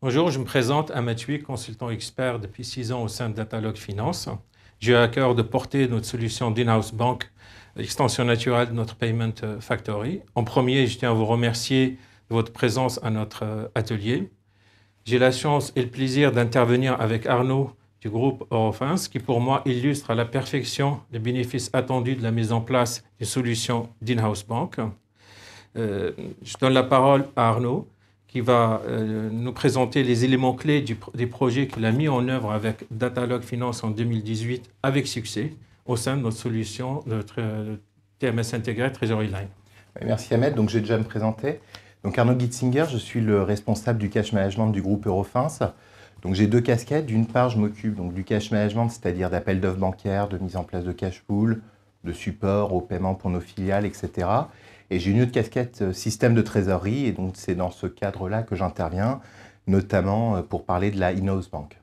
Bonjour, je me présente Ahmed Chouik, consultant expert depuis 6 ans au sein de Datalogue Finance. J'ai à cœur de porter notre solution d'in-house bank, extension naturelle de notre Payment Factory. En premier, je tiens à vous remercier de votre présence à notre atelier. J'ai la chance et le plaisir d'intervenir avec Arnaud du groupe Eurofins, qui pour moi illustre à la perfection les bénéfices attendus de la mise en place d'une solution d'in-house bank. Je donne la parole à Arnaud, qui va nous présenter les éléments clés des projets qu'il a mis en œuvre avec Datalogue Finance en 2018 avec succès au sein de notre solution de TMS intégré Treasury Line. Merci Ahmed, donc je vais déjà me présenter. Donc Arnaud Gitzinger, je suis le responsable du cash management du groupe Eurofins. Donc j'ai deux casquettes. D'une part, je m'occupe donc du cash management, c'est-à-dire d'appels d'offres bancaires, de mise en place de cash pool, de support au paiement pour nos filiales, etc. Et j'ai une autre casquette système de trésorerie, et donc c'est dans ce cadre-là que j'interviens, notamment pour parler de la in-house bank.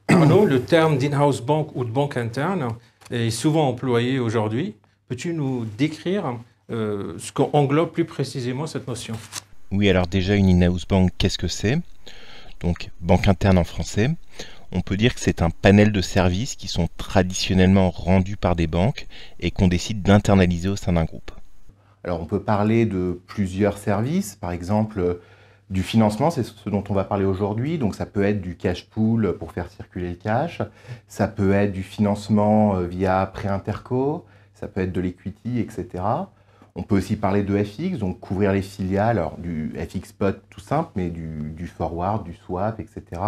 Arnaud, le terme d'in-house bank ou de banque interne est souvent employé aujourd'hui. Peux-tu nous décrire ce qu'englobe plus précisément cette notion? Oui, alors déjà une in-house bank, qu'est-ce que c'est? Donc banque interne en français. On peut dire que c'est un panel de services qui sont traditionnellement rendus par des banques et qu'on décide d'internaliser au sein d'un groupe. Alors on peut parler de plusieurs services, par exemple du financement, c'est ce dont on va parler aujourd'hui, donc ça peut être du cash pool pour faire circuler le cash, ça peut être du financement via prêt interco, ça peut être de l'equity, etc. On peut aussi parler de FX, donc couvrir les filiales, alors du FX spot tout simple, mais du forward, du swap, etc.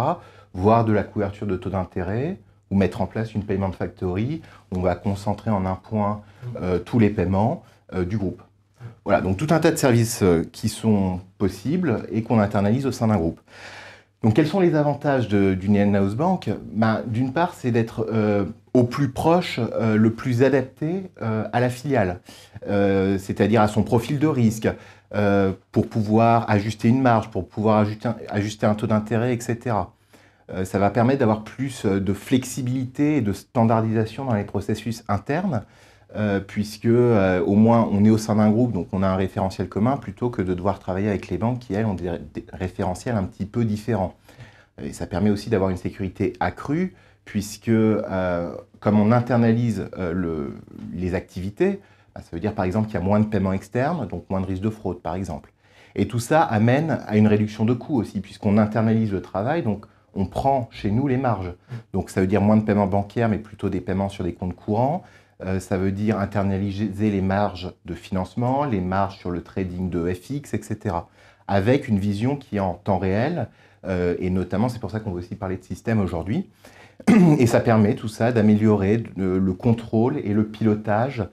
Voire de la couverture de taux d'intérêt, ou mettre en place une payment factory, où on va concentrer en un point tous les paiements du groupe. Voilà, donc tout un tas de services qui sont possibles et qu'on internalise au sein d'un groupe. Donc quels sont les avantages d'une in-house bank? D'une part, c'est d'être au plus proche, le plus adapté à la filiale, c'est-à-dire à son profil de risque, pour pouvoir ajuster une marge, pour pouvoir ajuster un taux d'intérêt, etc. Ça va permettre d'avoir plus de flexibilité et de standardisation dans les processus internes, puisque au moins on est au sein d'un groupe, donc on a un référentiel commun, plutôt que de devoir travailler avec les banques qui, elles, ont des référentiels un petit peu différents. Et ça permet aussi d'avoir une sécurité accrue, puisque comme on internalise les activités, ça veut dire par exemple qu'il y a moins de paiements externes, donc moins de risque de fraude par exemple. Et tout ça amène à une réduction de coûts aussi, puisqu'on internalise le travail, donc on prend chez nous les marges. Donc ça veut dire moins de paiements bancaires, mais plutôt des paiements sur des comptes courants. Ça veut dire internaliser les marges de financement, les marges sur le trading de FX, etc. Avec une vision qui est en temps réel, et notamment c'est pour ça qu'on veut aussi parler de système aujourd'hui. Et ça permet tout ça d'améliorer le contrôle et le pilotage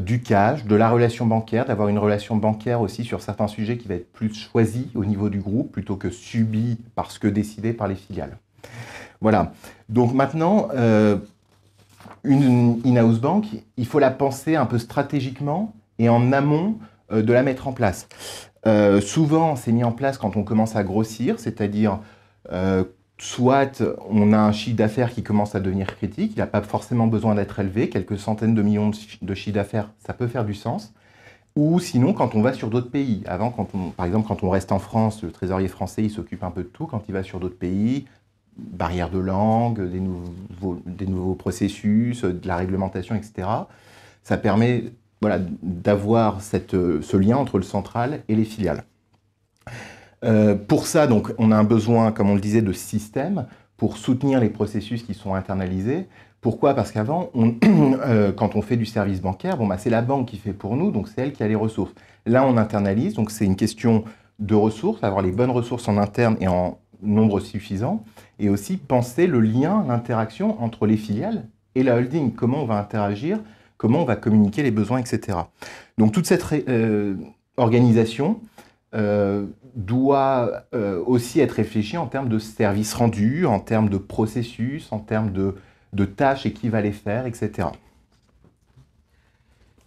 du cash, de la relation bancaire, d'avoir une relation bancaire aussi sur certains sujets qui va être plus choisie au niveau du groupe plutôt que subie parce que décidée par les filiales. Voilà. Donc maintenant, une in-house bank, il faut la penser un peu stratégiquement et en amont de la mettre en place. Souvent, c'est mis en place quand on commence à grossir, c'est-à-dire soit on a un chiffre d'affaires qui commence à devenir critique, il n'a pas forcément besoin d'être élevé, quelques centaines de millions de chiffre d'affaires, ça peut faire du sens. Ou sinon, quand on va sur d'autres pays. Avant, par exemple, quand on reste en France, le trésorier français, il s'occupe un peu de tout. Quand il va sur d'autres pays, barrières de langue, des nouveaux processus, de la réglementation, etc. Ça permet d'avoir ce lien entre le central et les filiales. Pour ça, donc, on a un besoin, comme on le disait, de système pour soutenir les processus qui sont internalisés. Pourquoi? Parce qu'avant, quand on fait du service bancaire, c'est la banque qui fait pour nous, donc c'est elle qui a les ressources. Là, on internalise, donc c'est une question de ressources, avoir les bonnes ressources en interne et en nombre suffisant, et aussi penser le lien, l'interaction entre les filiales et la holding. Comment on va interagir, comment on va communiquer les besoins, etc. Donc toute cette organisation doit aussi être réfléchie en termes de services rendus, en termes de processus, en termes de tâches et qui va les faire, etc.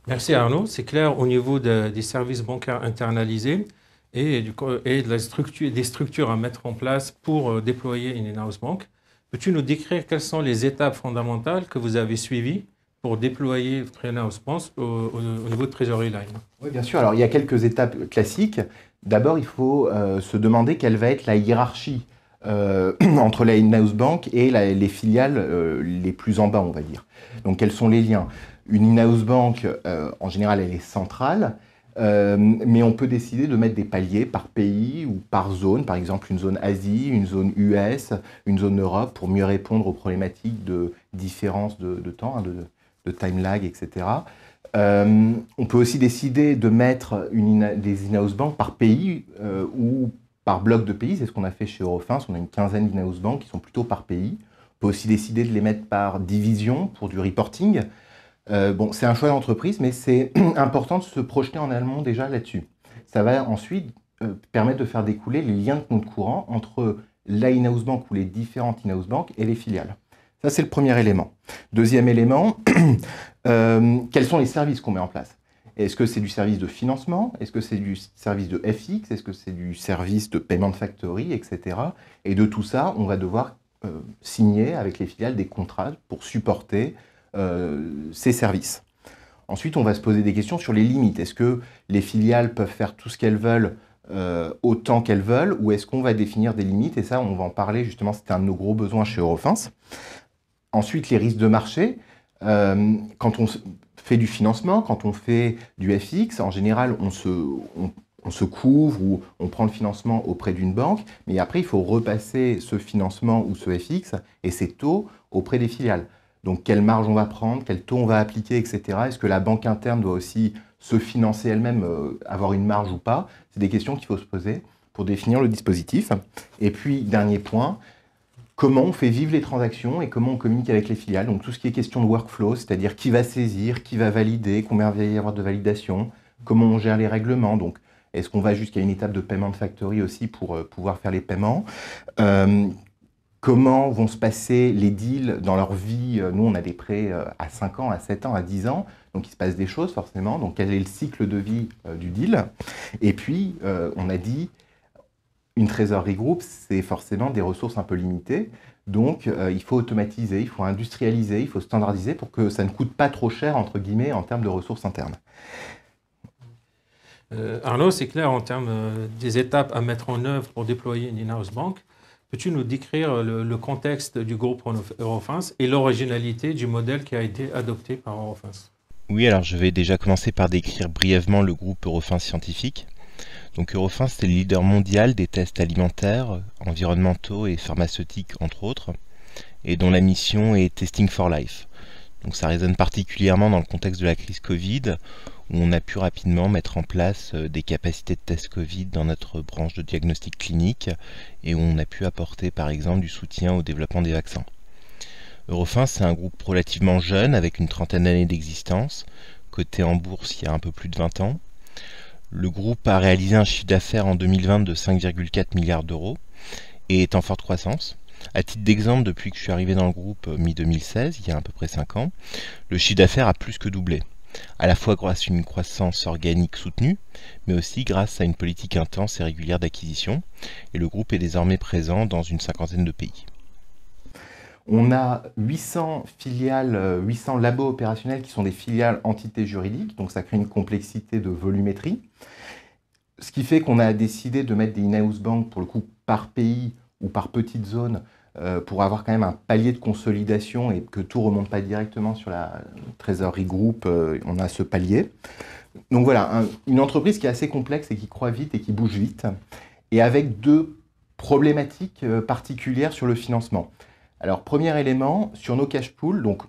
Merci Arnaud. C'est clair au niveau des services bancaires internalisés et des structures à mettre en place pour déployer une in-house bank. Peux-tu nous décrire quelles sont les étapes fondamentales que vous avez suivies pour déployer votre in-house bank au niveau de Treasury Line? Oui, bien sûr. Alors, il y a quelques étapes classiques. D'abord, il faut se demander quelle va être la hiérarchie entre la in-house bank et les filiales les plus en bas, on va dire. Donc, quels sont les liens? Une in-house bank, en général, elle est centrale, mais on peut décider de mettre des paliers par pays ou par zone, par exemple une zone Asie, une zone US, une zone Europe, pour mieux répondre aux problématiques de différence de temps, hein, de time lag, etc. On peut aussi décider de mettre des in-house banks par pays ou par bloc de pays. C'est ce qu'on a fait chez Eurofins. On a une quinzaine d'in-house banks qui sont plutôt par pays. On peut aussi décider de les mettre par division pour du reporting. Bon, c'est un choix d'entreprise, mais c'est important de se projeter en amont déjà là-dessus. Ça va ensuite permettre de faire découler les liens de compte courant entre la in-house bank ou les différentes in-house banks et les filiales. Ça, c'est le premier élément. Deuxième élément, quels sont les services qu'on met en place? Est-ce que c'est du service de financement? Est-ce que c'est du service de FX? Est-ce que c'est du service de payment factory, etc. Et de tout ça, on va devoir signer avec les filiales des contrats pour supporter ces services. Ensuite, on va se poser des questions sur les limites. Est-ce que les filiales peuvent faire tout ce qu'elles veulent autant qu'elles veulent, ou est-ce qu'on va définir des limites? Et ça, on va en parler justement, c'était un de nos gros besoins chez Eurofins. Ensuite, les risques de marché. Quand on fait du financement, quand on fait du FX, en général, on se couvre ou on prend le financement auprès d'une banque, mais après, il faut repasser ce financement ou ce FX et ces taux auprès des filiales. Donc, quelle marge on va prendre, quel taux on va appliquer, etc. Est-ce que la banque interne doit aussi se financer elle-même, avoir une marge ou pas? C'est des questions qu'il faut se poser pour définir le dispositif. Et puis, dernier point, comment on fait vivre les transactions et comment on communique avec les filiales. Donc tout ce qui est question de workflow, c'est-à-dire qui va saisir, qui va valider, combien il va y avoir de validation, comment on gère les règlements. Donc est-ce qu'on va jusqu'à une étape de payment factory aussi pour pouvoir faire les paiements? Comment vont se passer les deals dans leur vie? Nous, on a des prêts à 5 ans, à 7 ans, à 10 ans. Donc il se passe des choses forcément. Donc quel est le cycle de vie du deal? Et puis, on a dit, une trésorerie groupe, c'est forcément des ressources un peu limitées. Donc, il faut automatiser, il faut industrialiser, il faut standardiser pour que ça ne coûte pas trop cher, entre guillemets, en termes de ressources internes. Arnaud, c'est clair en termes des étapes à mettre en œuvre pour déployer une in-house bank. Peux-tu nous décrire le contexte du groupe Eurofins et l'originalité du modèle qui a été adopté par Eurofins? Oui, alors je vais déjà commencer par décrire brièvement le groupe Eurofins Scientifique. Donc Eurofins, c'est le leader mondial des tests alimentaires, environnementaux et pharmaceutiques, entre autres, et dont la mission est Testing for Life. Donc ça résonne particulièrement dans le contexte de la crise Covid, où on a pu rapidement mettre en place des capacités de tests Covid dans notre branche de diagnostic clinique, et où on a pu apporter par exemple du soutien au développement des vaccins. Eurofins, c'est un groupe relativement jeune, avec une trentaine d'années d'existence, coté en bourse il y a un peu plus de 20 ans. Le groupe a réalisé un chiffre d'affaires en 2020 de 5,4 milliards d'euros et est en forte croissance. À titre d'exemple, depuis que je suis arrivé dans le groupe mi-2016, il y a à peu près 5 ans, le chiffre d'affaires a plus que doublé. À la fois grâce à une croissance organique soutenue, mais aussi grâce à une politique intense et régulière d'acquisition. Et le groupe est désormais présent dans une cinquantaine de pays. On a 800 filiales, 800 labos opérationnels qui sont des filiales entités juridiques, donc ça crée une complexité de volumétrie. Ce qui fait qu'on a décidé de mettre des in-house banks, pour le coup, par pays ou par petite zone, pour avoir quand même un palier de consolidation et que tout ne remonte pas directement sur la trésorerie groupe, on a ce palier. Donc voilà, une entreprise qui est assez complexe et qui croît vite et qui bouge vite, et avec deux problématiques particulières sur le financement. Alors, premier élément, sur nos cash pools, donc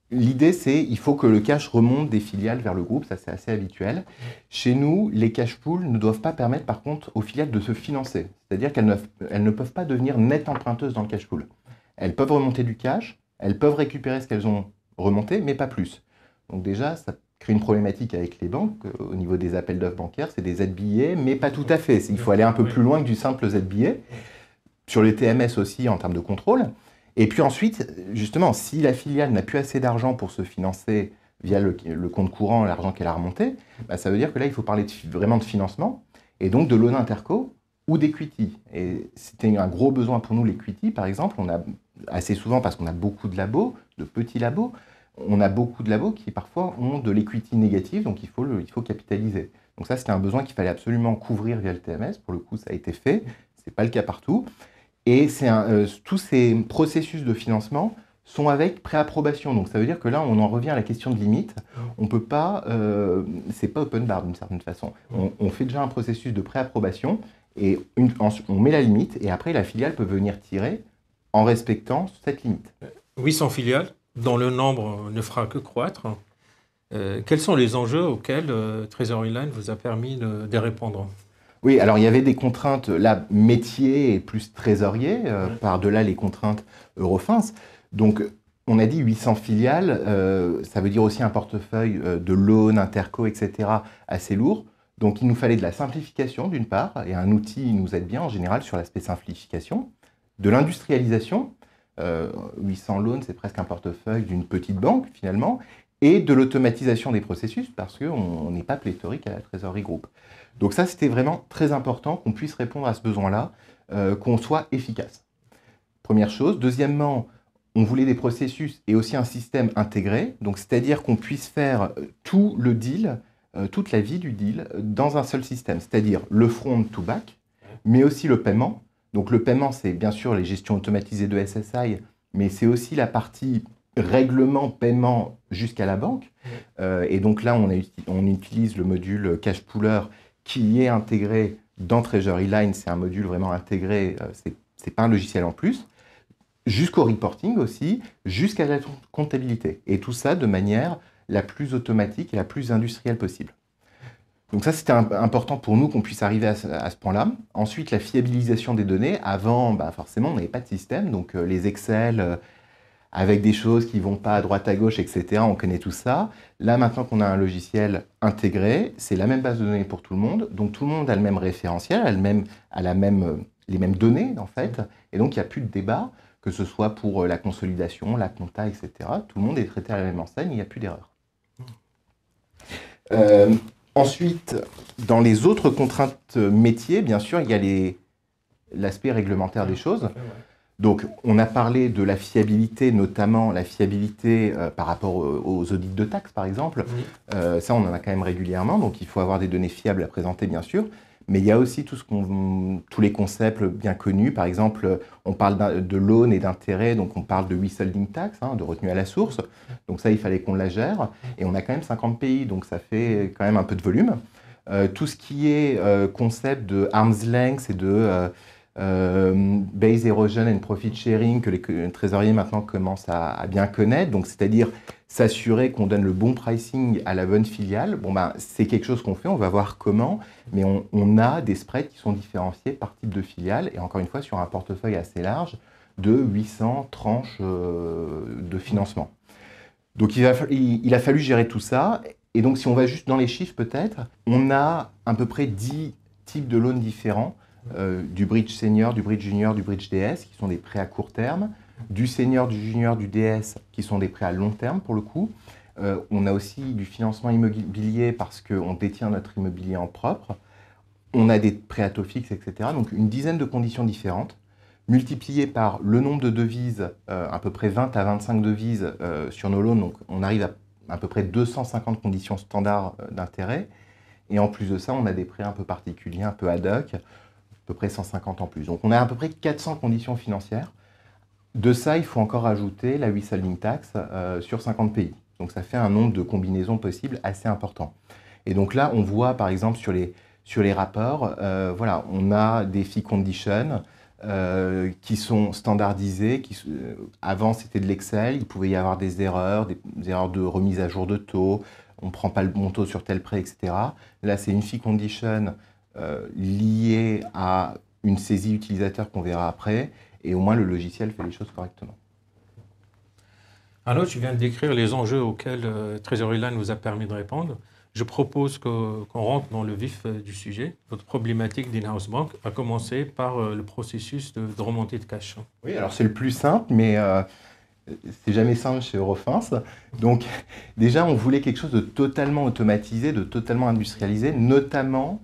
l'idée c'est il faut que le cash remonte des filiales vers le groupe, ça c'est assez habituel. Chez nous, les cash pools ne doivent pas permettre par contre aux filiales de se financer, c'est-à-dire qu'elles ne peuvent pas devenir nettes emprunteuses dans le cash pool. Elles peuvent remonter du cash, elles peuvent récupérer ce qu'elles ont remonté, mais pas plus. Donc déjà, ça crée une problématique avec les banques au niveau des appels d'offres bancaires, c'est des ZBA, mais pas tout à fait. Il faut aller un peu plus loin que du simple ZBA. Sur les TMS aussi en termes de contrôle. Et puis ensuite, justement, si la filiale n'a plus assez d'argent pour se financer via le compte courant, l'argent qu'elle a remonté, bah, ça veut dire que là, il faut parler vraiment de financement, et donc de loan interco ou d'equity. Et c'était un gros besoin pour nous, l'equity, par exemple. On a assez souvent, parce qu'on a beaucoup de labos, de petits labos, on a beaucoup de labos qui parfois ont de l'equity négative, donc il faut capitaliser. Donc ça, c'était un besoin qu'il fallait absolument couvrir via le TMS. Pour le coup, ça a été fait. Ce n'est pas le cas partout. Et tous ces processus de financement sont avec préapprobation. Donc ça veut dire que là, on en revient à la question de limite. On peut pas, c'est pas open bar d'une certaine façon. On fait déjà un processus de préapprobation et on met la limite et après la filiale peut venir tirer en respectant cette limite. 800 filiales, dont le nombre ne fera que croître. Quels sont les enjeux auxquels Treasury Line vous a permis de répondre? Oui, alors il y avait des contraintes, là, métier et plus trésorier, par-delà les contraintes Eurofins. Donc, on a dit 800 filiales, ça veut dire aussi un portefeuille de loans, interco, etc., assez lourd. Donc, il nous fallait de la simplification, d'une part, et un outil nous aide bien, en général, sur l'aspect simplification. De l'industrialisation, 800 loans, c'est presque un portefeuille d'une petite banque, finalement, et de l'automatisation des processus, parce qu'on n'est pas pléthorique à la trésorerie groupe. Donc ça, c'était vraiment très important qu'on puisse répondre à ce besoin-là, qu'on soit efficace. Première chose. Deuxièmement, on voulait des processus et aussi un système intégré, donc c'est-à-dire qu'on puisse faire tout le deal, toute la vie du deal, dans un seul système, c'est-à-dire le front to back, mais aussi le paiement. Donc le paiement, c'est bien sûr les gestions automatisées de SSI, mais c'est aussi la partie règlement paiement jusqu'à la banque. Et donc là, on utilise le module Cash Pooler qui est intégré dans Treasury Line. C'est un module vraiment intégré, c'est pas un logiciel en plus. Jusqu'au reporting aussi, jusqu'à la comptabilité. Et tout ça de manière la plus automatique et la plus industrielle possible. Donc ça, c'était important pour nous qu'on puisse arriver à ce point-là. Ensuite, la fiabilisation des données. Avant, forcément, on n'avait pas de système. Donc les Excel avec des choses qui ne vont pas à droite à gauche, etc. On connaît tout ça. Là, maintenant qu'on a un logiciel intégré, c'est la même base de données pour tout le monde. Donc tout le monde a le même référentiel, a les mêmes données, en fait. Et donc, il n'y a plus de débat, que ce soit pour la consolidation, la compta, etc. Tout le monde est traité à la même enseigne, il n'y a plus d'erreur. Ensuite, dans les autres contraintes métiers, bien sûr, il y a l'aspect réglementaire des choses. Donc, on a parlé de la fiabilité, notamment la fiabilité par rapport aux audits de taxes, par exemple. Ça, on en a quand même régulièrement, donc il faut avoir des données fiables à présenter, bien sûr. Mais il y a aussi tous les concepts bien connus. Par exemple, on parle de loan et d'intérêt, donc on parle de withholding tax, de retenue à la source. Donc ça, il fallait qu'on la gère. Et on a quand même 50 pays, donc ça fait quand même un peu de volume. Tout ce qui est concept de arm's length et de base erosion and profit sharing que les trésoriers maintenant commencent à bien connaître, donc c'est-à-dire s'assurer qu'on donne le bon pricing à la bonne filiale. Bon, c'est quelque chose qu'on fait, on va voir comment, mais on a des spreads qui sont différenciés par type de filiale, et encore une fois sur un portefeuille assez large de 800 tranches de financement. Donc il a fallu gérer tout ça, et donc si on va juste dans les chiffres peut-être, on a à peu près 10 types de loans différents, du bridge senior, du bridge junior, du bridge DS, qui sont des prêts à court terme, du senior, du junior, du DS, qui sont des prêts à long terme pour le coup. On a aussi du financement immobilier parce qu'on détient notre immobilier en propre. On a des prêts à taux fixe, etc. Donc une dizaine de conditions différentes, multipliées par le nombre de devises, à peu près 20 à 25 devises sur nos loans. Donc on arrive à peu près 250 conditions standards d'intérêt. Et en plus de ça, on a des prêts un peu particuliers, un peu ad hoc, à peu près 150 en plus. Donc on a à peu près 400 conditions financières. De ça, il faut encore ajouter la withholding tax sur 50 pays. Donc ça fait un nombre de combinaisons possibles assez important. Et donc là, on voit par exemple sur les rapports, voilà, on a des fee conditions qui sont standardisées. Avant, c'était de l'Excel, il pouvait y avoir des erreurs de remise à jour de taux, on ne prend pas le bon taux sur tel prêt, etc. Là, c'est une fee condition liée à une saisie utilisateur qu'on verra après, et au moins le logiciel fait les choses correctement. Alors, tu viens de décrire les enjeux auxquels Treasury Line vous a permis de répondre. Je propose qu'on rentre dans le vif du sujet. Votre problématique d'in-house bank a commencé par le processus de remontée de cash. Oui, alors c'est le plus simple, mais c'est jamais simple chez Eurofins. Donc déjà, on voulait quelque chose de totalement automatisé, de totalement industrialisé, notamment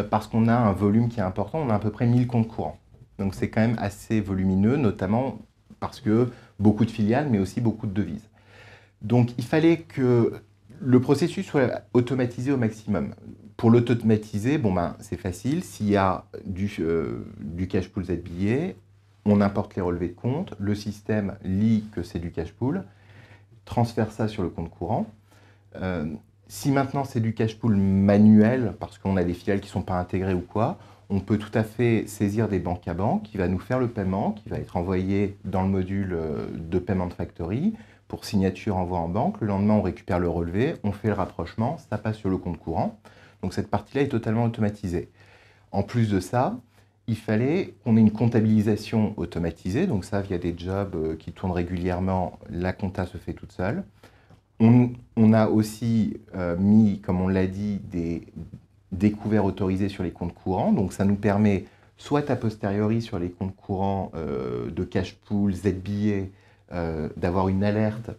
parce qu'on a un volume qui est important, on a à peu près 1000 comptes courants. Donc c'est quand même assez volumineux, notamment parce que beaucoup de filiales, mais aussi beaucoup de devises. Donc il fallait que Le processus soit automatisé au maximum. Pour l'automatiser, c'est facile. S'il y a du cash pool ZBA, on importe les relevés de compte, le système lit que c'est du cash pool, transfère ça sur le compte courant. Si maintenant c'est du cash pool manuel, parce qu'on a des filiales qui ne sont pas intégrées ou quoi, on peut tout à fait saisir des banques à banque qui va nous faire le paiement, qui va être envoyé dans le module de Payment Factory pour signature, envoi en banque. Le lendemain, on récupère le relevé, on fait le rapprochement, ça passe sur le compte courant. Donc cette partie-là est totalement automatisée. En plus de ça, il fallait qu'on ait une comptabilisation automatisée. Donc ça, via des jobs qui tournent régulièrement, la compta se fait toute seule. On a aussi mis, comme on l'a dit, des découverts autorisés sur les comptes courants. Donc ça nous permet, soit a posteriori sur les comptes courants de cash pool, ZBA, d'avoir une alerte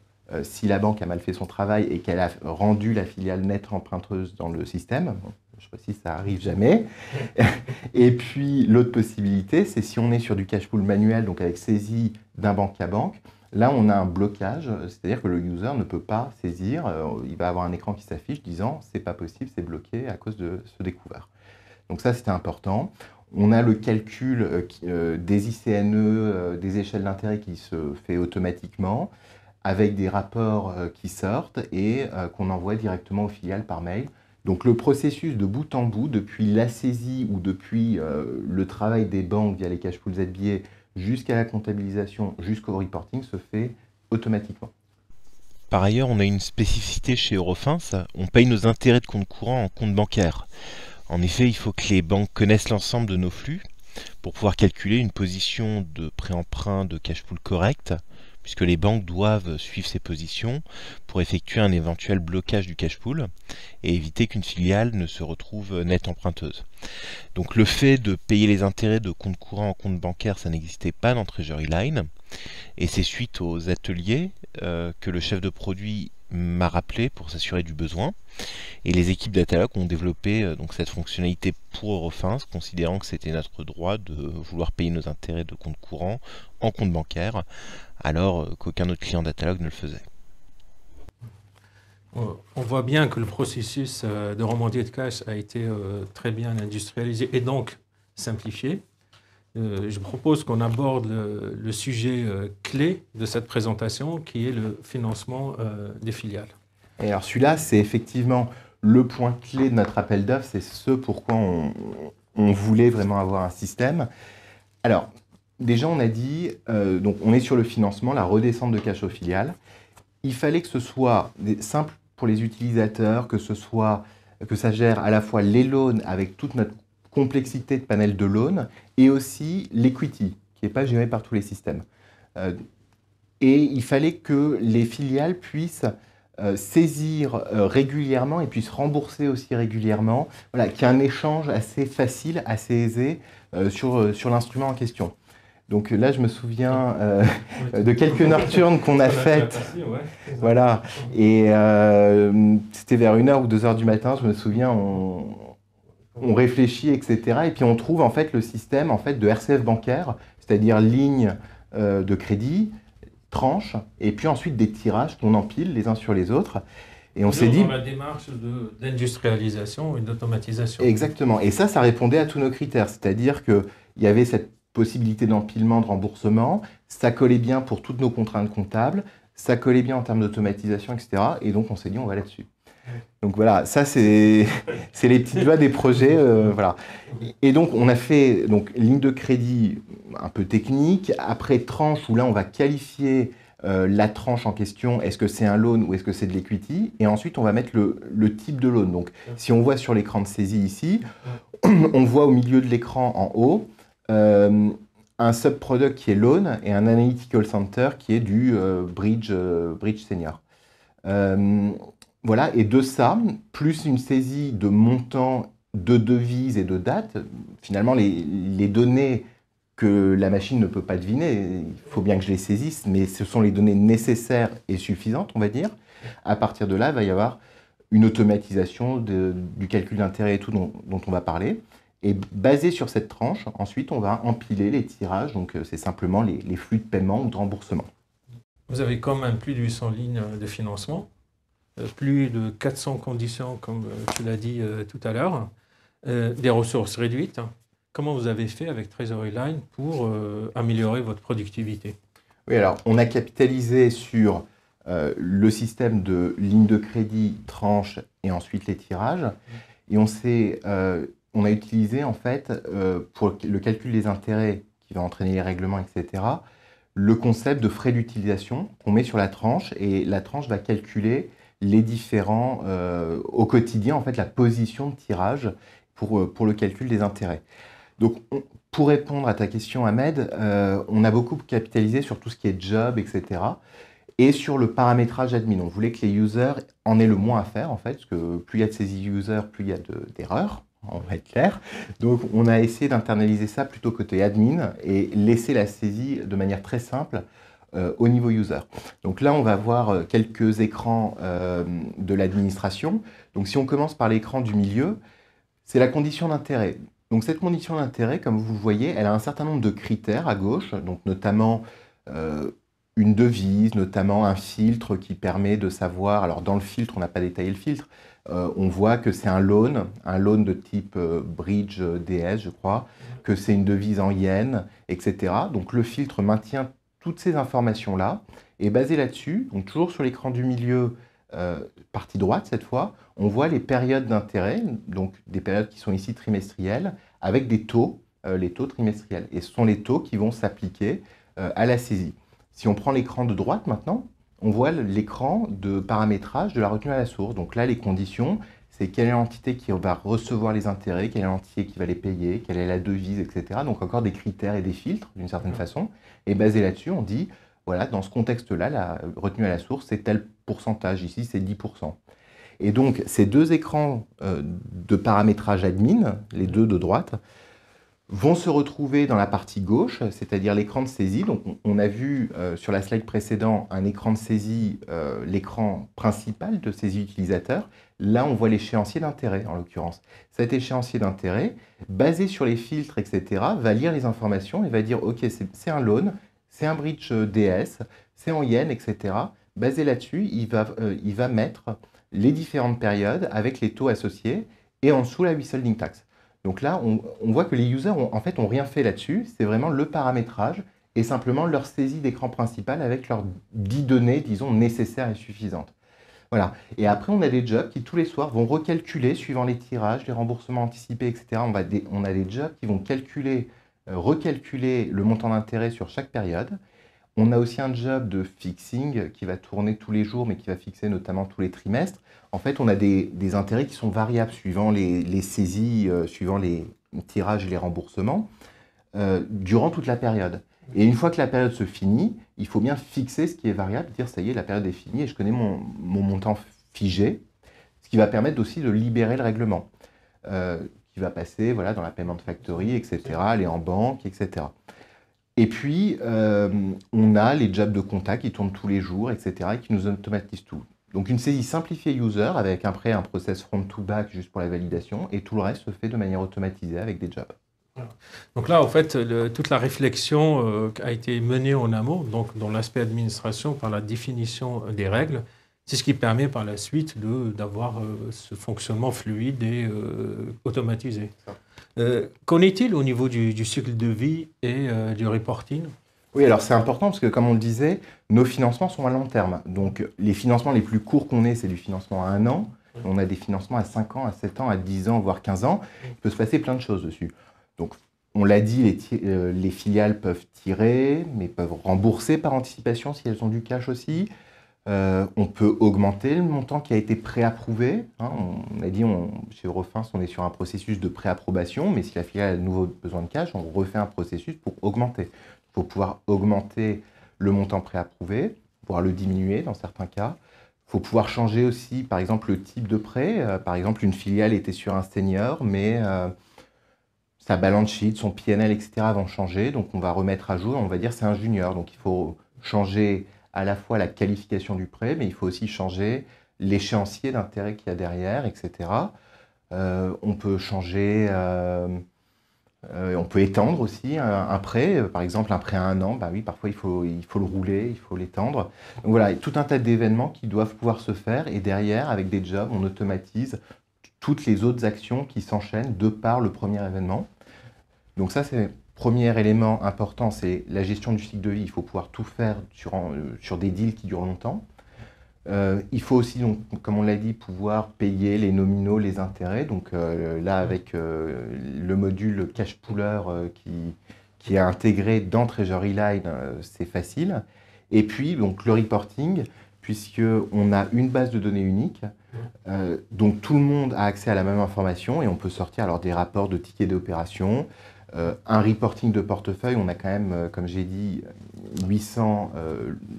si la banque a mal fait son travail et qu'elle a rendu la filiale nette emprunteuse dans le système. Bon, je précise, ça arrive jamais. Et puis l'autre possibilité, c'est si on est sur du cash pool manuel, donc avec saisie d'un banque à banque, là on a un blocage, c'est-à-dire que le user ne peut pas saisir, il va avoir un écran qui s'affiche disant c'est pas possible, c'est bloqué à cause de ce découvert. Donc ça c'était important. On a le calcul des ICNE, des échelles d'intérêt qui se fait automatiquement, avec des rapports qui sortent et qu'on envoie directement aux filiales par mail. Donc le processus de bout en bout, depuis la saisie ou depuis le travail des banques via les cash pools ZBA jusqu'à la comptabilisation, jusqu'au reporting, se fait automatiquement. Par ailleurs, on a une spécificité chez Eurofins, on paye nos intérêts de compte courant en compte bancaire. En effet, il faut que les banques connaissent l'ensemble de nos flux pour pouvoir calculer une position de pré-emprunt de cash pool correcte, puisque les banques doivent suivre ces positions pour effectuer un éventuel blocage du cash pool et éviter qu'une filiale ne se retrouve nette emprunteuse. Donc le fait de payer les intérêts de compte courant en compte bancaire, ça n'existait pas dans Treasury Line, et c'est suite aux ateliers que le chef de produit m'a rappelé pour s'assurer du besoin. Et les équipes Datalogue ont développé donc cette fonctionnalité pour Eurofins, considérant que c'était notre droit de vouloir payer nos intérêts de compte courant en compte bancaire, alors qu'aucun autre client Datalogue ne le faisait. On voit bien que le processus de remontée de cash a été très bien industrialisé et donc simplifié. Je propose qu'on aborde le sujet clé de cette présentation, qui est le financement des filiales. Et alors celui-là, c'est effectivement le point clé de notre appel d'offres, c'est ce pourquoi on voulait vraiment avoir un système. Alors, déjà on a dit, donc on est sur le financement, la redescente de cash aux filiales. Il fallait que ce soit simple pour les utilisateurs, que ça gère à la fois les loans avec toute notre complexité de panel de loans et aussi l'equity, qui n'est pas géré par tous les systèmes. Et il fallait que les filiales puissent saisir régulièrement et puissent rembourser aussi régulièrement, voilà, qu'il y ait un échange assez facile, assez aisé sur l'instrument en question. Donc là, je me souviens de quelques nocturnes qu'on a faites. Voilà. Et c'était vers 1h ou 2h du matin, je me souviens, on réfléchit, etc. Et puis on trouve en fait le système en fait, de RCF bancaire, c'est-à-dire ligne de crédit, tranches, et puis ensuite des tirages qu'on empile les uns sur les autres. Et on s'est dit... Dans la démarche d'industrialisation et d'automatisation. Exactement. Et ça répondait à tous nos critères. C'est-à-dire qu'il y avait cette possibilité d'empilement, de remboursement, ça collait bien pour toutes nos contraintes comptables, ça collait bien en termes d'automatisation, etc. Et donc on s'est dit, on va là-dessus. Donc voilà, ça c'est les petites joies des projets. Voilà. Et donc on a fait ligne de crédit un peu technique, après tranche où là on va qualifier la tranche en question, est-ce que c'est un loan ou est-ce que c'est de l'equity, et ensuite on va mettre le type de loan. Donc si on voit sur l'écran de saisie ici, on voit au milieu de l'écran en haut un subproduct qui est loan et un analytical center qui est du bridge senior. Voilà, et de ça, plus une saisie de montant, de devises et de dates, finalement les données que la machine ne peut pas deviner, il faut bien que je les saisisse, mais ce sont les données nécessaires et suffisantes, on va dire. À partir de là, il va y avoir une automatisation du calcul d'intérêt et tout dont on va parler. Et basé sur cette tranche, ensuite, on va empiler les tirages, donc c'est simplement les flux de paiement ou de remboursement. Vous avez quand même plus de 800 lignes de financement. plus de 400 conditions, comme tu l'as dit tout à l'heure, des ressources réduites. Comment vous avez fait avec Treasury Line pour améliorer votre productivité? Oui, alors on a capitalisé sur le système de ligne de crédit, tranche et ensuite les tirages. Et on a utilisé en fait pour le calcul des intérêts qui va entraîner les règlements, etc., le concept de frais d'utilisation qu'on met sur la tranche et la tranche va calculer les différents, au quotidien, en fait, la position de tirage pour le calcul des intérêts. Donc, pour répondre à ta question, Ahmed, on a beaucoup capitalisé sur tout ce qui est job, etc. Et sur le paramétrage admin. On voulait que les users en aient le moins à faire, en fait, parce que plus il y a de saisie user, plus il y a d'erreurs, on va être clair. Donc, on a essayé d'internaliser ça plutôt côté admin et laisser la saisie de manière très simple au niveau user. Donc là, on va voir quelques écrans de l'administration. Donc, si on commence par l'écran du milieu, c'est la condition d'intérêt. Donc cette condition d'intérêt, comme vous le voyez, elle a un certain nombre de critères à gauche, donc notamment une devise, notamment un filtre qui permet de savoir, alors dans le filtre, on n'a pas détaillé le filtre, on voit que c'est un loan de type Bridge DS, je crois, que c'est une devise en yens, etc. Donc le filtre maintient toutes ces informations-là, et basé là-dessus, donc toujours sur l'écran du milieu, partie droite cette fois, on voit les périodes d'intérêt, donc des périodes qui sont ici trimestrielles, avec des taux, les taux trimestriels. Et ce sont les taux qui vont s'appliquer à la saisie. Si on prend l'écran de droite maintenant, on voit l'écran de paramétrage de la retenue à la source. Donc là, les conditions, c'est quelle est l'entité qui va recevoir les intérêts, quelle est l'entité qui va les payer, quelle est la devise, etc. Donc encore des critères et des filtres, d'une certaine façon. Et basé là-dessus, on dit, voilà, dans ce contexte-là, la retenue à la source, c'est tel pourcentage. Ici, c'est 10%. Et donc, ces deux écrans de paramétrage admin, les deux de droite, vont se retrouver dans la partie gauche, c'est-à-dire l'écran de saisie. Donc, on a vu sur la slide précédente un écran de saisie, l'écran principal de saisie utilisateur. Là, on voit l'échéancier d'intérêt, en l'occurrence. Cet échéancier d'intérêt, basé sur les filtres, etc., va lire les informations et va dire, OK, c'est un loan, c'est un bridge DS, c'est en yens, etc. Basé là-dessus, il va mettre les différentes périodes avec les taux associés et en dessous la withholding tax. Donc là, on voit que les users ont rien fait là-dessus, c'est vraiment le paramétrage et simplement leur saisie d'écran principal avec leurs 10 données, disons, nécessaires et suffisantes. Voilà. Et après, on a des jobs qui, tous les soirs, vont recalculer, suivant les tirages, les remboursements anticipés, etc. On a des jobs qui vont recalculer le montant d'intérêt sur chaque période. On a aussi un job de fixing qui va tourner tous les jours, mais qui va fixer notamment tous les trimestres. En fait, on a des intérêts qui sont variables suivant les saisies, suivant les tirages et les remboursements, durant toute la période. Et une fois que la période se finit, il faut bien fixer ce qui est variable, dire ça y est, la période est finie et je connais mon montant figé, ce qui va permettre aussi de libérer le règlement, qui va passer voilà, dans la payment factory, etc., aller en banque, etc. Et puis, on a les jobs de compta qui tournent tous les jours, etc., et qui nous automatisent tout. Donc, une saisie simplifiée user avec après un process front-to-back juste pour la validation, et tout le reste se fait de manière automatisée avec des jobs. Donc là, en fait, toute la réflexion a été menée en amont, donc dans l'aspect administration, par la définition des règles. C'est ce qui permet par la suite d'avoir ce fonctionnement fluide et automatisé. Qu'en est-il au niveau du cycle de vie et du reporting? Oui, alors c'est important parce que, comme on le disait, nos financements sont à long terme. Donc, les financements les plus courts qu'on ait, c'est du financement à 1 an. On a des financements à 5 ans, à 7 ans, à 10 ans, voire 15 ans. Il peut se passer plein de choses dessus. Donc, on l'a dit, les filiales peuvent tirer, mais peuvent rembourser par anticipation si elles ont du cash aussi. On peut augmenter le montant qui a été préapprouvé. Hein. On a dit, chez Eurofins, on est sur un processus de préapprobation, mais si la filiale a de nouveau besoin de cash, on refait un processus pour augmenter. Il faut pouvoir augmenter le montant préapprouvé, pouvoir le diminuer dans certains cas. Il faut pouvoir changer aussi, par exemple, le type de prêt. Par exemple, une filiale était sur un senior, mais sa balance sheet, son PNL, etc. vont changer. Donc, on va remettre à jour. On va dire c'est un junior. Donc, il faut changer à la fois la qualification du prêt, mais il faut aussi changer l'échéancier d'intérêt qu'il y a derrière, etc. On peut changer On peut étendre aussi un prêt, par exemple un prêt à 1 an, bah oui, parfois il faut le rouler, il faut l'étendre. Donc voilà, tout un tas d'événements qui doivent pouvoir se faire et derrière, avec des jobs, on automatise toutes les autres actions qui s'enchaînent de par le premier événement. Donc ça, c'est le premier élément important, c'est la gestion du cycle de vie. Il faut pouvoir tout faire sur des deals qui durent longtemps. Il faut aussi, donc, comme on l'a dit, pouvoir payer les nominaux, les intérêts. Donc là, avec le module Cash Pooler qui est intégré dans Treasury Line, c'est facile. Et puis, donc, le reporting, puisqu'on a une base de données unique. Donc tout le monde a accès à la même information et on peut sortir alors des rapports de tickets d'opération, un reporting de portefeuille. On a quand même, comme j'ai dit, 800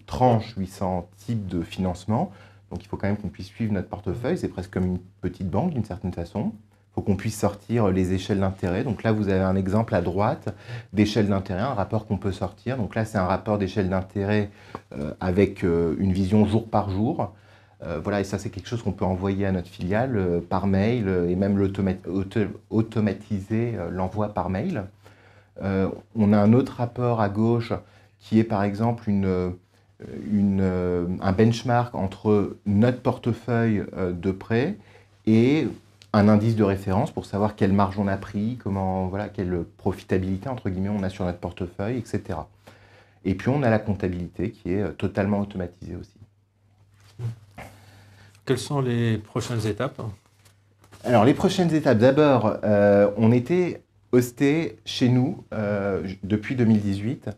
tranches, 800 types de financement. Donc il faut quand même qu'on puisse suivre notre portefeuille. C'est presque comme une petite banque d'une certaine façon. Il faut qu'on puisse sortir les échelles d'intérêt. Donc là, vous avez un exemple à droite d'échelle d'intérêt, un rapport qu'on peut sortir. Donc là, c'est un rapport d'échelle d'intérêt avec une vision jour par jour. Voilà, et ça, c'est quelque chose qu'on peut envoyer à notre filiale par mail et même automatiser l'envoi par mail. On a un autre rapport à gauche qui est par exemple un benchmark entre notre portefeuille de prêt et un indice de référence pour savoir quelle marge on a pris, voilà, quelle profitabilité entre guillemets on a sur notre portefeuille, etc. Et puis on a la comptabilité qui est totalement automatisée aussi. Quelles sont les prochaines étapes? Alors, les prochaines étapes, d'abord, on était hosté chez nous depuis 2018.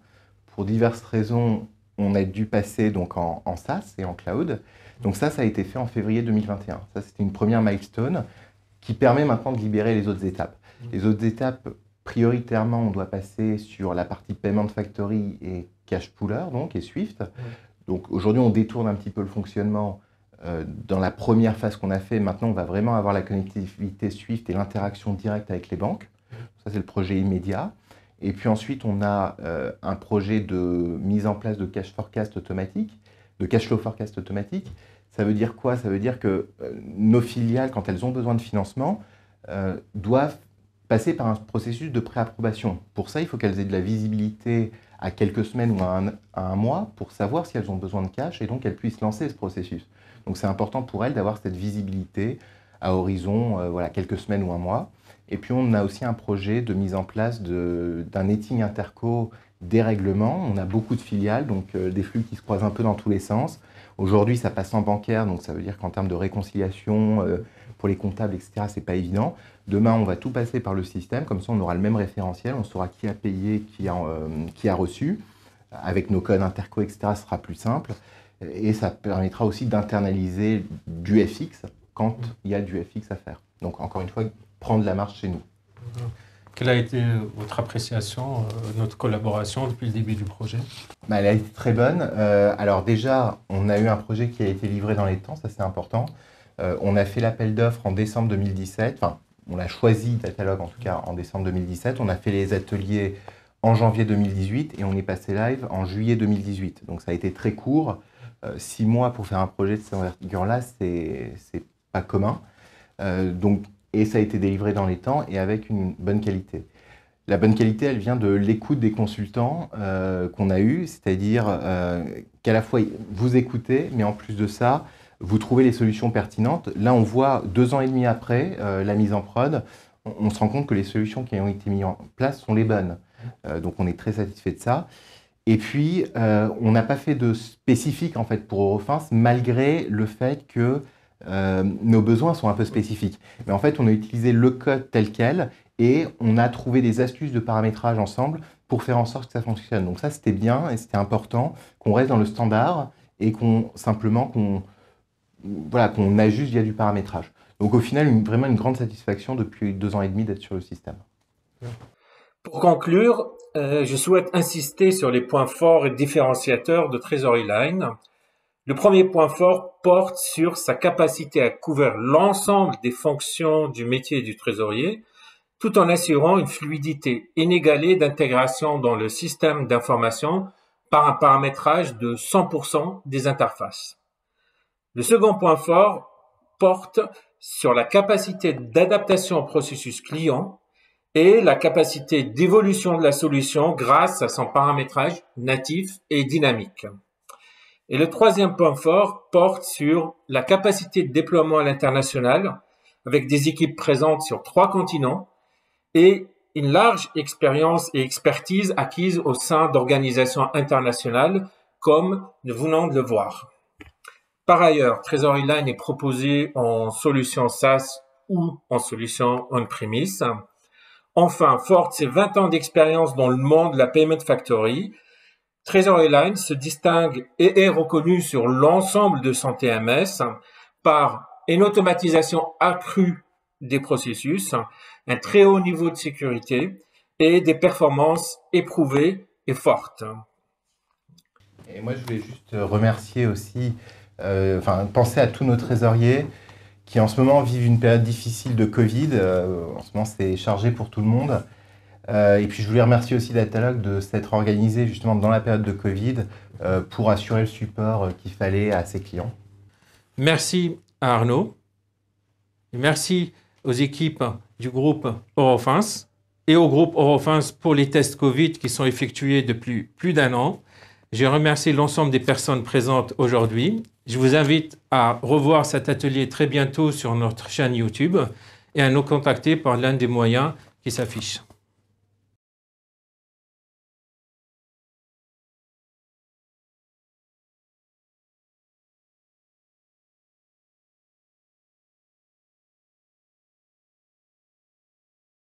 Pour diverses raisons, on a dû passer donc en SaaS et en cloud. Donc ça a été fait en février 2021. Ça, c'était une première milestone qui permet maintenant de libérer les autres étapes. Les autres étapes, prioritairement, on doit passer sur la partie Payment Factory et Cash Pooler, donc, et Swift. Donc aujourd'hui, on détourne un petit peu le fonctionnement. Dans la première phase qu'on a fait, maintenant on va vraiment avoir la connectivité Swift et l'interaction directe avec les banques. Ça c'est le projet immédiat. Et puis ensuite on a un projet de mise en place de cash forecast automatique, de cash flow forecast automatique. Ça veut dire quoi? Ça veut dire que nos filiales, quand elles ont besoin de financement, doivent passer par un processus de préapprobation. Pour ça, il faut qu'elles aient de la visibilité à quelques semaines ou à un mois pour savoir si elles ont besoin de cash et donc qu'elles puissent lancer ce processus. Donc c'est important pour elles d'avoir cette visibilité à horizon voilà, quelques semaines ou un mois. Et puis on a aussi un projet de mise en place d'un netting interco des règlements. On a beaucoup de filiales, donc des flux qui se croisent un peu dans tous les sens. Aujourd'hui, ça passe en bancaire, donc ça veut dire qu'en termes de réconciliation, pour les comptables, etc., c'est pas évident. Demain, on va tout passer par le système, comme ça on aura le même référentiel, on saura qui a payé, qui a reçu. Avec nos codes interco, etc., ce sera plus simple. Et ça permettra aussi d'internaliser du FX quand il y a du FX à faire. Donc encore une fois, prendre la marche chez nous. Quelle a été votre appréciation de notre collaboration depuis le début du projet? Elle a été très bonne. Alors déjà, on a eu un projet qui a été livré dans les temps, ça c'est important. On a fait l'appel d'offres en décembre 2017, enfin on a choisi Datalogue en tout cas en décembre 2017. On a fait les ateliers en janvier 2018 et on est passé live en juillet 2018. Donc ça a été très court. 6 mois pour faire un projet de cette envergure-là, c'est pas commun. Et ça a été délivré dans les temps et avec une bonne qualité. La bonne qualité, elle vient de l'écoute des consultants qu'on a eu, c'est-à-dire qu'à la fois vous écoutez, mais en plus de ça, vous trouvez les solutions pertinentes. Là, on voit 2 ans et demi après la mise en prod, on se rend compte que les solutions qui ont été mises en place sont les bonnes. Donc on est très satisfait de ça. Et puis, on n'a pas fait de spécifique en fait pour Eurofins, malgré le fait que nos besoins sont un peu spécifiques. Mais en fait, on a utilisé le code tel quel et on a trouvé des astuces de paramétrage ensemble pour faire en sorte que ça fonctionne. Donc ça, c'était bien et c'était important qu'on reste dans le standard et qu'on ajuste via du paramétrage. Donc au final, vraiment une grande satisfaction depuis 2 ans et demi d'être sur le système. Pour conclure, je souhaite insister sur les points forts et différenciateurs de Treasury Line. Le premier point fort porte sur sa capacité à couvrir l'ensemble des fonctions du métier du trésorier, tout en assurant une fluidité inégalée d'intégration dans le système d'information par un paramétrage de 100% des interfaces. Le second point fort porte sur la capacité d'adaptation au processus client et la capacité d'évolution de la solution grâce à son paramétrage natif et dynamique. Et le troisième point fort porte sur la capacité de déploiement à l'international avec des équipes présentes sur 3 continents et une large expérience et expertise acquise au sein d'organisations internationales comme nous venons de le voir. Par ailleurs, TreasuryLine est proposé en solution SaaS ou en solution on-premise. Enfin, fort de ses 20 ans d'expérience dans le monde de la Payment Factory, TreasuryLine se distingue et est reconnu sur l'ensemble de son TMS par une automatisation accrue des processus, un très haut niveau de sécurité et des performances éprouvées et fortes. Et moi, je voulais juste remercier aussi, penser à tous nos trésoriers qui en ce moment vivent une période difficile de Covid. En ce moment, c'est chargé pour tout le monde. Et puis, je voulais remercier aussi Datalogue de s'être organisé justement dans la période de Covid pour assurer le support qu'il fallait à ses clients. Merci à Arnaud. Et merci aux équipes du groupe Eurofins et au groupe Eurofins pour les tests Covid qui sont effectués depuis plus d'1 an. Je remercie l'ensemble des personnes présentes aujourd'hui. Je vous invite à revoir cet atelier très bientôt sur notre chaîne YouTube et à nous contacter par l'un des moyens qui s'affichent.